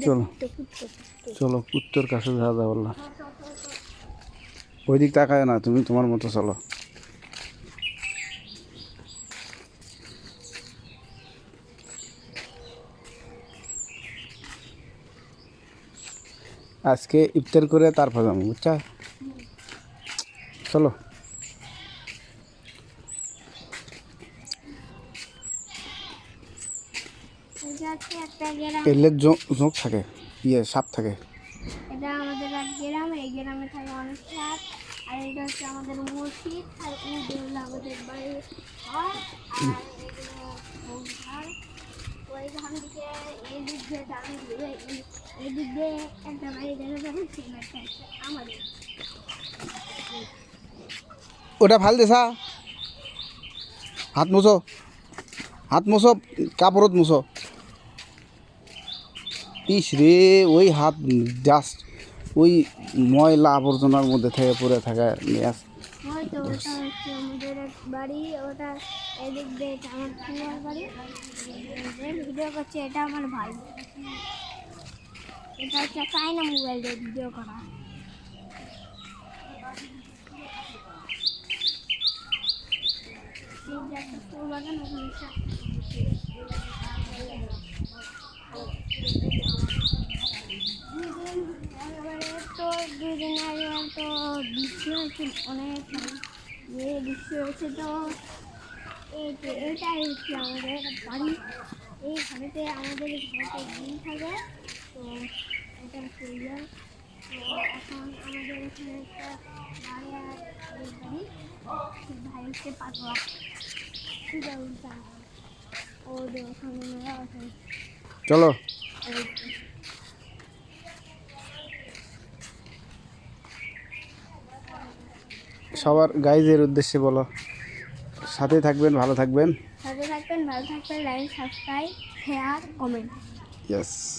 চলো চলো, কুত্তর কাছে যাওয়া যাবে না। ওই দিক তাকায় না, তুমি তোমার মতো চলো। আজকে ইফতার করে তারপর যাবো, বুঝছা? চলো। এলে ঝোঁক থাকে, সাপ থাকে। এটা আমাদের এক গ্রাম, এই গ্রামে থাকে অনেক সাপ। আর এটা হচ্ছে আমাদের মসজিদ, আর এইগুলো আমাদের বাড়ি ঘর। আর এগুলো ঘর। ওইখান থেকে এই দিক দিয়ে ডান দিয়ে এই দিক দিয়ে একটা বাড়ি দেখা যাবে, সেই বাড়িটা হচ্ছে আমাদের। ওটা ফাল দেছা, হাত মুছো, হাত মুছো, কাপড়ত মুছো। ইস রে, ওই হাত জাস্ট ওই ময়লা আবর্জনার মধ্যে থেকে পড়ে থাকা নিয়ে আস। হয়তো ওটা হচ্ছে আমাদের এক বাড়ি, ওটা এদিক দিয়ে আমার ফুয়ার বাড়ি। ভিডিও করছে, এটা আমার ভাই। এটা হচ্ছে চাইনা মোবাইল দিয়ে ভিডিও করা। একটা ফুল বাগান, ওখানে তো 2 দিন আগে তো বৃষ্টি হয়েছে অনেক, বৃষ্টি হয়েছে। তো এটাই হচ্ছে আমাদের বাড়ি। এই ঘরেতে আমাদের ঘরেতে ডিম থাকে। তো এটা হচ্ছে ইয়ে। তো এখন আমাদের এখানে একটা ভাই আর বাড়ি, ভাই হচ্ছে পাতলা উল্টা ওদের ওখানে আছে। চলো সবার গাইজের উদ্দেশ্যে বলো, সাথে থাকবেন, ভালো থাকবেন। Like, subscribe, share, comment. Yes.